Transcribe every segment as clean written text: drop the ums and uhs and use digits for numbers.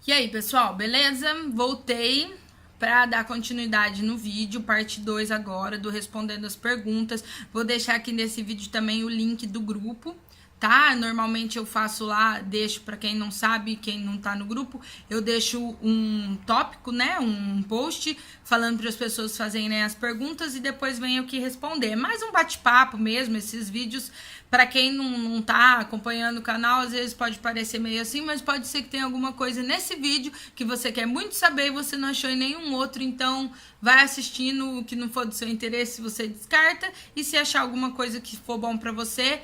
E aí, pessoal, beleza? Voltei para dar continuidade no vídeo, parte 2 agora, do Respondendo as Perguntas. Vou deixar aqui nesse vídeo também o link do grupo, tá? Normalmente eu faço lá, deixo para quem não sabe, quem não tá no grupo, eu deixo um tópico, né, um post falando para as pessoas fazerem as perguntas e depois venho aqui responder. É mais um bate-papo mesmo, esses vídeos, para quem não tá acompanhando o canal, às vezes pode parecer meio assim, mas pode ser que tenha alguma coisa nesse vídeo que você quer muito saber e você não achou em nenhum outro, então vai assistindo, o que não for do seu interesse você descarta, e se achar alguma coisa que for bom para você,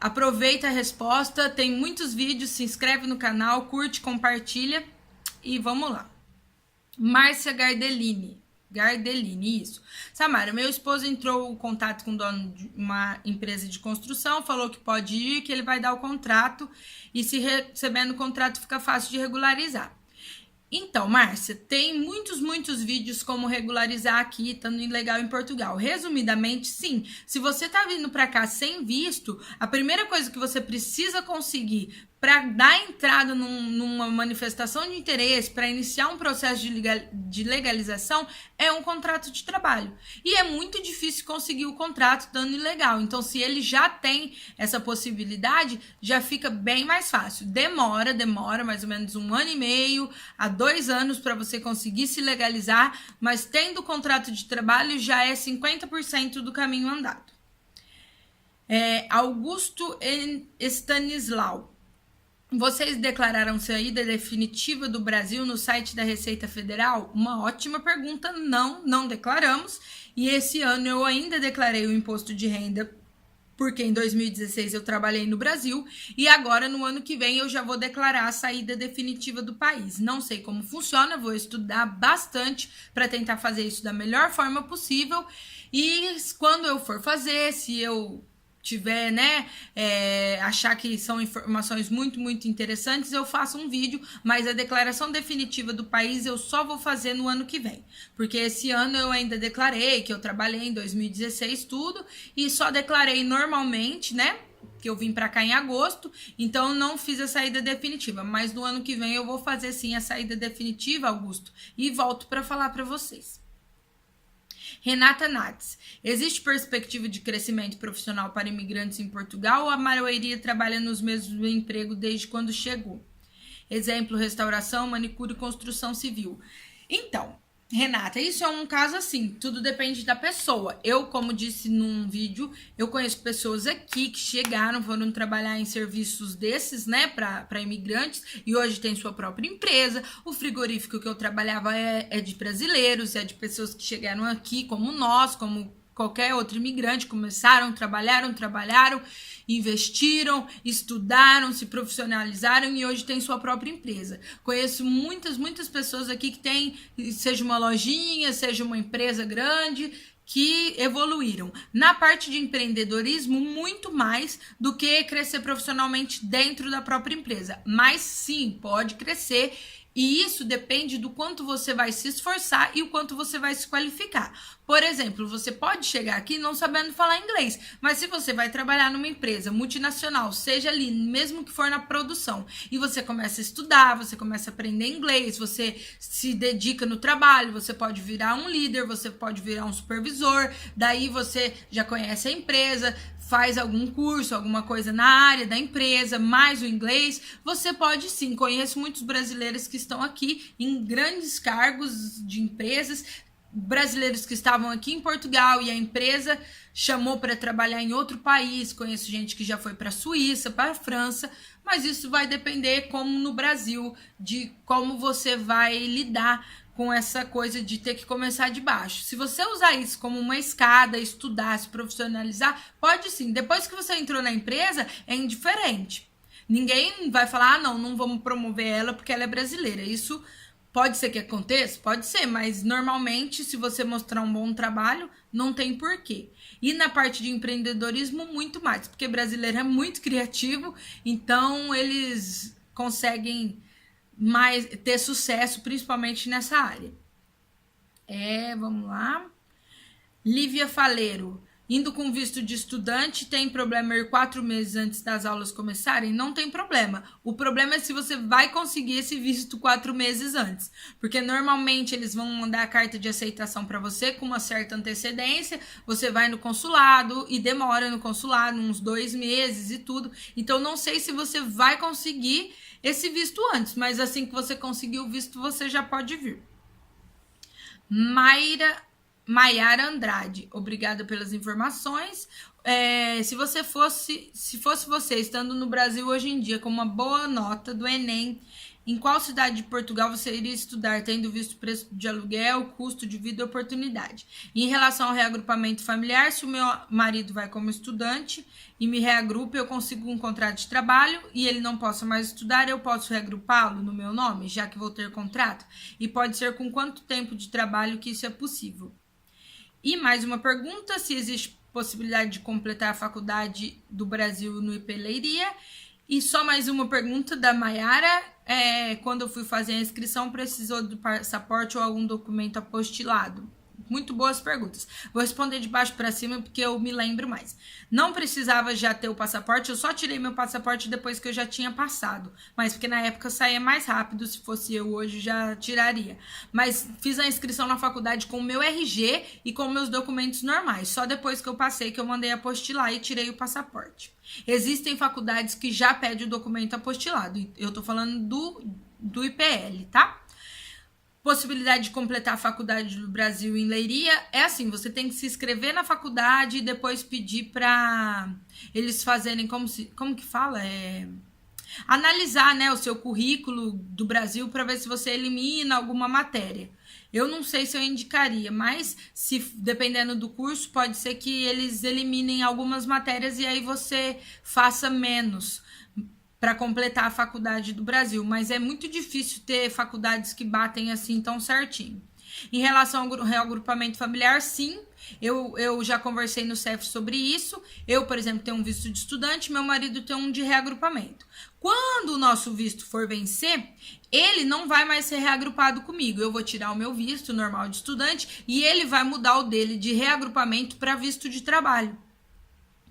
aproveita a resposta. Tem muitos vídeos, se inscreve no canal, curte, compartilha e vamos lá. Márcia Gardelini, isso. Samara, meu esposo entrou em contato com o dono de uma empresa de construção, falou que pode ir, que ele vai dar o contrato e se recebendo o contrato fica fácil de regularizar. Então, Márcia, tem muitos vídeos como regularizar aqui, estando ilegal em Portugal. Resumidamente, sim. Se você tá vindo para cá sem visto, a primeira coisa que você precisa conseguir para dar entrada numa manifestação de interesse, para iniciar um processo de legalização, é um contrato de trabalho. E é muito difícil conseguir o contrato dando ilegal. Então, se ele já tem essa possibilidade, já fica bem mais fácil. Demora mais ou menos 1 ano e meio a 2 anos para você conseguir se legalizar, mas tendo o contrato de trabalho já é 50% do caminho andado. Augusto Stanislau. Vocês declararam saída definitiva do Brasil no site da Receita Federal? Uma ótima pergunta. Não declaramos. E esse ano eu ainda declarei o imposto de renda, porque em 2016 eu trabalhei no Brasil e agora no ano que vem eu já vou declarar a saída definitiva do país. Não sei como funciona, vou estudar bastante para tentar fazer isso da melhor forma possível e quando eu for fazer, se eu tiver, né, achar que são informações muito interessantes, eu faço um vídeo, mas a declaração definitiva do país eu só vou fazer no ano que vem, porque esse ano eu ainda declarei que eu trabalhei em 2016 tudo, e só declarei normalmente, né, que eu vim para cá em agosto, então não fiz a saída definitiva, mas no ano que vem eu vou fazer sim a saída definitiva, Augusto, e volto para falar para vocês. Renata Nats, existe perspectiva de crescimento profissional para imigrantes em Portugal ou a maioria trabalha nos mesmos empregos desde quando chegou? Exemplo, restauração, manicure e construção civil. Então, Renata, isso é um caso assim, tudo depende da pessoa. Eu, como disse num vídeo, eu conheço pessoas aqui que chegaram, foram trabalhar em serviços desses, né, para imigrantes, e hoje tem sua própria empresa. O frigorífico que eu trabalhava é de brasileiros, é de pessoas que chegaram aqui como nós, como qualquer outro imigrante, começaram, trabalharam, investiram, estudaram, se profissionalizaram e hoje tem sua própria empresa. Conheço muitas pessoas aqui que têm, seja uma lojinha, seja uma empresa grande, que evoluíram. Na parte de empreendedorismo, muito mais do que crescer profissionalmente dentro da própria empresa. Mas sim, pode crescer. E isso depende do quanto você vai se esforçar e o quanto você vai se qualificar. Por exemplo, você pode chegar aqui não sabendo falar inglês, mas se você vai trabalhar numa empresa multinacional, seja ali, mesmo que for na produção, e você começa a estudar, você começa a aprender inglês, você se dedica no trabalho, você pode virar um líder, você pode virar um supervisor, daí você já conhece a empresa, faz algum curso, alguma coisa na área da empresa, mais o inglês, você pode sim. Conheço muitos brasileiros que estão aqui em grandes cargos de empresas, brasileiros que estavam aqui em Portugal e a empresa chamou para trabalhar em outro país. Conheço gente que já foi para a Suíça, para a França, mas isso vai depender, como no Brasil, de como você vai lidar com essa coisa de ter que começar de baixo. Se você usar isso como uma escada, estudar, se profissionalizar, pode sim. Depois que você entrou na empresa, é indiferente. Ninguém vai falar, não vamos promover ela porque ela é brasileira. Isso pode ser que aconteça? Pode ser, mas normalmente, se você mostrar um bom trabalho, não tem porquê. E na parte de empreendedorismo, muito mais, porque brasileiro é muito criativo, então eles conseguem mais ter sucesso, principalmente nessa área. Vamos lá. Lívia Faleiro. Indo com visto de estudante, tem problema ir 4 meses antes das aulas começarem? Não tem problema. O problema é se você vai conseguir esse visto 4 meses antes. Porque normalmente eles vão mandar a carta de aceitação para você com uma certa antecedência. Você vai no consulado e demora no consulado uns 2 meses e tudo. Então não sei se você vai conseguir esse visto antes, mas assim que você conseguir o visto, você já pode vir. Maiara Andrade, obrigada pelas informações. Se fosse você estando no Brasil hoje em dia com uma boa nota do Enem, em qual cidade de Portugal você iria estudar, tendo visto preço de aluguel, custo de vida e oportunidade? Em relação ao reagrupamento familiar, se o meu marido vai como estudante e me reagrupa, eu consigo um contrato de trabalho e ele não possa mais estudar, eu posso reagrupá-lo no meu nome, já que vou ter contrato? E pode ser com quanto tempo de trabalho que isso é possível? E mais uma pergunta, se existe possibilidade de completar a faculdade do Brasil no IP Leiria. E só mais uma pergunta da Maiara, quando eu fui fazer a inscrição, precisou do passaporte ou algum documento apostilado? Muito boas perguntas. Vou responder de baixo para cima porque eu me lembro mais. Não precisava já ter o passaporte, eu só tirei meu passaporte depois que eu já tinha passado. Mas porque na época saía mais rápido, se fosse eu hoje já tiraria. Mas fiz a inscrição na faculdade com o meu RG e com meus documentos normais. Só depois que eu passei que eu mandei apostilar e tirei o passaporte. Existem faculdades que já pedem o documento apostilado. Eu tô falando do IPL, tá? Possibilidade de completar a faculdade do Brasil em Leiria é assim, você tem que se inscrever na faculdade e depois pedir para eles fazerem, como que fala? Analisar, né, o seu currículo do Brasil para ver se você elimina alguma matéria. Eu não sei se eu indicaria, mas se dependendo do curso, pode ser que eles eliminem algumas matérias e aí você faça menos para completar a faculdade do Brasil, mas é muito difícil ter faculdades que batem assim tão certinho. Em relação ao reagrupamento familiar, sim, eu já conversei no CEF sobre isso. Eu, por exemplo, tenho um visto de estudante, meu marido tem um de reagrupamento. Quando o nosso visto for vencer, ele não vai mais ser reagrupado comigo. Eu vou tirar o meu visto normal de estudante e ele vai mudar o dele de reagrupamento para visto de trabalho.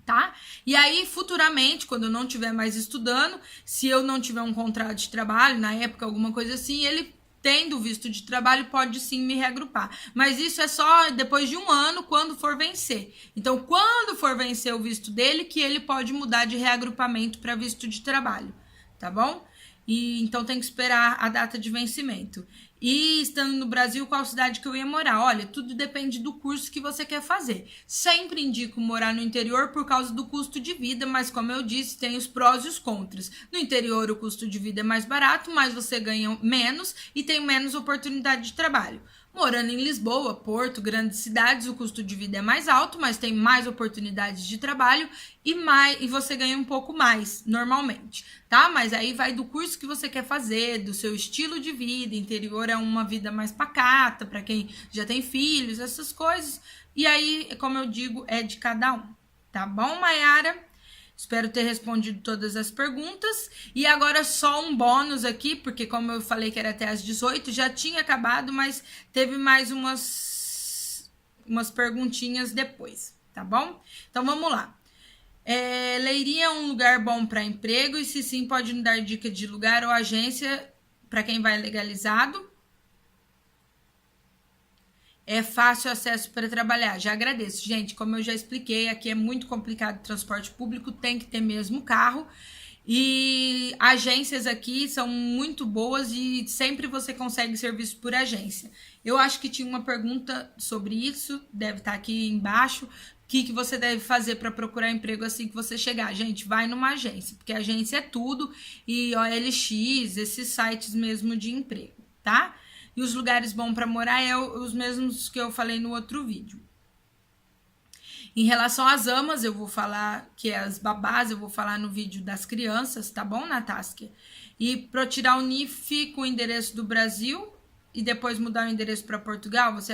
Tá? E aí, futuramente, quando eu não estiver mais estudando, se eu não tiver um contrato de trabalho, na época, alguma coisa assim, ele tendo visto de trabalho, pode sim me reagrupar. Mas isso é só depois de 1 ano, quando for vencer. Então, quando for vencer o visto dele, que ele pode mudar de reagrupamento para visto de trabalho, tá bom? E então tem que esperar a data de vencimento. E estando no Brasil, qual cidade que eu ia morar? Olha, tudo depende do curso que você quer fazer. Sempre indico morar no interior por causa do custo de vida, mas como eu disse, tem os prós e os contras. No interior o custo de vida é mais barato, mas você ganha menos e tem menos oportunidade de trabalho. Morando em Lisboa, Porto, grandes cidades, o custo de vida é mais alto, mas tem mais oportunidades de trabalho e você ganha um pouco mais, normalmente, tá? Mas aí vai do curso que você quer fazer, do seu estilo de vida. Interior é uma vida mais pacata, para quem já tem filhos, essas coisas. E aí, como eu digo, é de cada um, tá bom, Maiara? Espero ter respondido todas as perguntas. E agora só um bônus aqui, porque como eu falei que era até às 18, já tinha acabado, mas teve mais umas perguntinhas depois, tá bom? Então vamos lá. Leiria é um lugar bom para emprego? E se sim, pode nos dar dica de lugar ou agência para quem vai legalizado? É fácil acesso para trabalhar. Já agradeço. Gente, como eu já expliquei, aqui é muito complicado o transporte público, tem que ter mesmo carro. E agências aqui são muito boas e sempre você consegue serviço por agência. Eu acho que tinha uma pergunta sobre isso, deve estar aqui embaixo. O que você deve fazer para procurar emprego assim que você chegar? Gente, vai numa agência, porque agência é tudo. E OLX, esses sites mesmo de emprego, tá? E os lugares bons para morar é os mesmos que eu falei no outro vídeo. Em relação às amas, eu vou falar que é as babás, eu vou falar no vídeo das crianças, tá bom, Nataskia? E para tirar o NIF com o endereço do Brasil e depois mudar o endereço para Portugal, você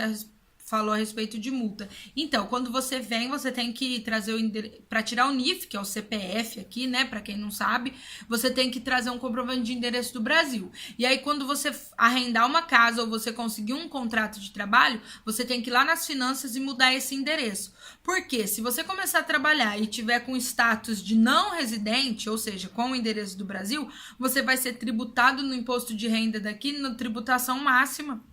falou a respeito de multa. Então, quando você vem, você tem que trazer o endereço, para tirar o NIF, que é o CPF aqui, né, para quem não sabe, você tem que trazer um comprovante de endereço do Brasil. E aí, quando você arrendar uma casa ou você conseguir um contrato de trabalho, você tem que ir lá nas finanças e mudar esse endereço. Porque se você começar a trabalhar e tiver com status de não residente, ou seja, com o endereço do Brasil, você vai ser tributado no imposto de renda daqui, na tributação máxima,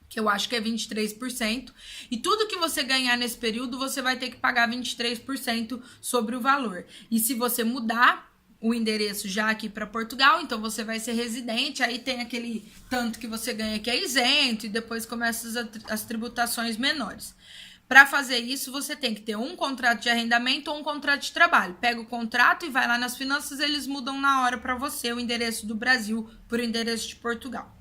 que eu acho que é 23%, e tudo que você ganhar nesse período, você vai ter que pagar 23% sobre o valor. E se você mudar o endereço já aqui para Portugal, então você vai ser residente, aí tem aquele tanto que você ganha que é isento, e depois começam as tributações menores. Para fazer isso, você tem que ter um contrato de arrendamento ou um contrato de trabalho. Pega o contrato e vai lá nas finanças, eles mudam na hora para você o endereço do Brasil por endereço de Portugal.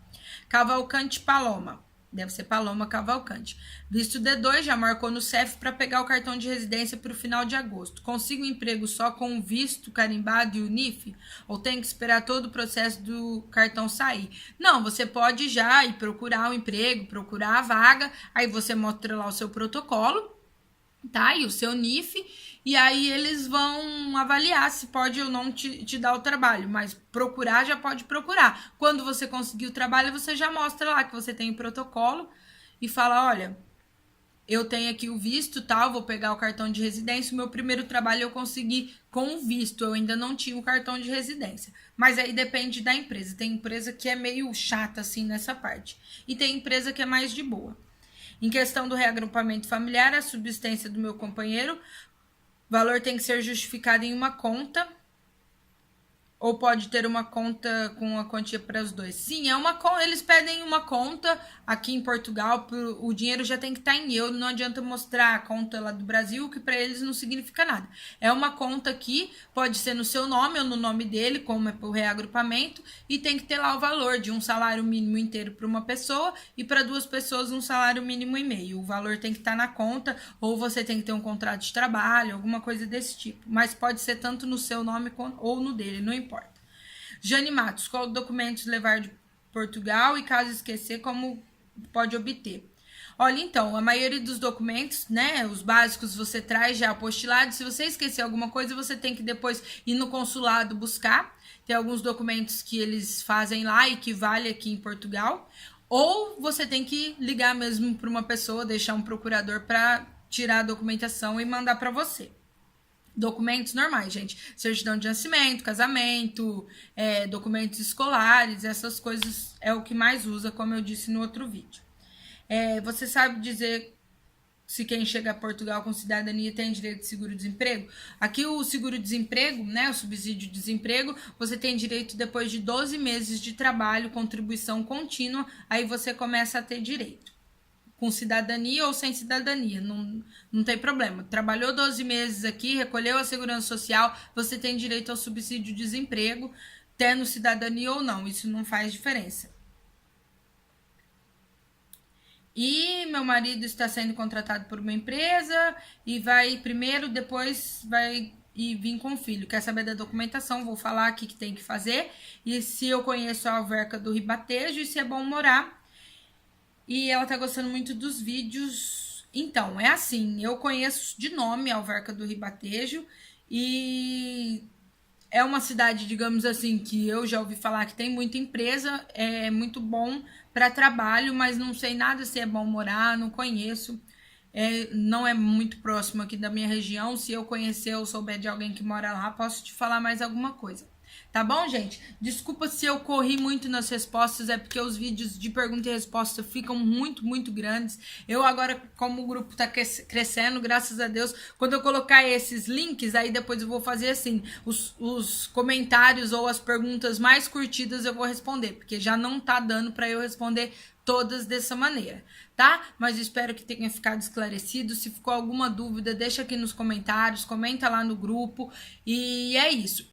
Cavalcante Paloma. Deve ser Paloma Cavalcante. Visto D2, já marcou no CEF para pegar o cartão de residência para o final de agosto. Consigo um emprego só com o visto carimbado e o NIF? Ou tem que esperar todo o processo do cartão sair? Não, você pode já ir procurar o emprego, procurar a vaga, aí você mostra lá o seu protocolo, tá? E o seu NIF, e aí eles vão avaliar se pode ou não te dar o trabalho, mas procurar já pode procurar. Quando você conseguir o trabalho, você já mostra lá que você tem o protocolo e fala, olha, eu tenho aqui o visto, tal, vou pegar o cartão de residência, o meu primeiro trabalho eu consegui com o visto, eu ainda não tinha o cartão de residência. Mas aí depende da empresa, tem empresa que é meio chata assim nessa parte, e tem empresa que é mais de boa. Em questão do reagrupamento familiar, a subsistência do meu companheiro, o valor tem que ser justificado em uma conta, ou pode ter uma conta com a quantia para os dois? Sim, eles pedem uma conta aqui em Portugal, o dinheiro já tem que estar em euro, não adianta mostrar a conta lá do Brasil, que para eles não significa nada. É uma conta aqui, pode ser no seu nome ou no nome dele, como é para o reagrupamento, e tem que ter lá o valor de um salário mínimo inteiro para uma pessoa e para duas pessoas um salário mínimo e meio. O valor tem que estar na conta, ou você tem que ter um contrato de trabalho, alguma coisa desse tipo. Mas pode ser tanto no seu nome ou no dele, não importa. Jane Matos, qual documentos levar de Portugal e caso esquecer, como pode obter? Olha, então, a maioria dos documentos, né, os básicos você traz já apostilado. Se você esquecer alguma coisa, você tem que depois ir no consulado buscar. Tem alguns documentos que eles fazem lá e que vale aqui em Portugal. Ou você tem que ligar mesmo para uma pessoa, deixar um procurador para tirar a documentação e mandar para você. Documentos normais, gente. Certidão de nascimento, casamento, documentos escolares, essas coisas é o que mais usa, como eu disse no outro vídeo. Você sabe dizer se quem chega a Portugal com cidadania tem direito de seguro-desemprego? Aqui o seguro-desemprego, né, o subsídio de desemprego, você tem direito depois de 12 meses de trabalho, contribuição contínua, aí você começa a ter direito. Com cidadania ou sem cidadania, não tem problema. Trabalhou 12 meses aqui, recolheu a segurança social, você tem direito ao subsídio de desemprego, tendo cidadania ou não, isso não faz diferença. E meu marido está sendo contratado por uma empresa e vai primeiro, depois vai vir com o filho. Quer saber da documentação? Vou falar aqui que tem que fazer. E se eu conheço a Alverca do Ribatejo e se é bom morar. E ela tá gostando muito dos vídeos. Então, é assim, eu conheço de nome a Alverca do Ribatejo e é uma cidade, digamos assim, que eu já ouvi falar que tem muita empresa, é muito bom para trabalho, mas não sei nada se é bom morar, não conheço. Não é muito próximo aqui da minha região. Se eu conhecer ou souber de alguém que mora lá, posso te falar mais alguma coisa. Tá bom, gente? Desculpa se eu corri muito nas respostas, é porque os vídeos de pergunta e resposta ficam muito, muito grandes. Eu agora, como o grupo tá crescendo, graças a Deus, quando eu colocar esses links, aí depois eu vou fazer assim, os comentários ou as perguntas mais curtidas eu vou responder, porque já não tá dando para eu responder todas dessa maneira, tá? Mas espero que tenha ficado esclarecido. Se ficou alguma dúvida, deixa aqui nos comentários, comenta lá no grupo. E é isso.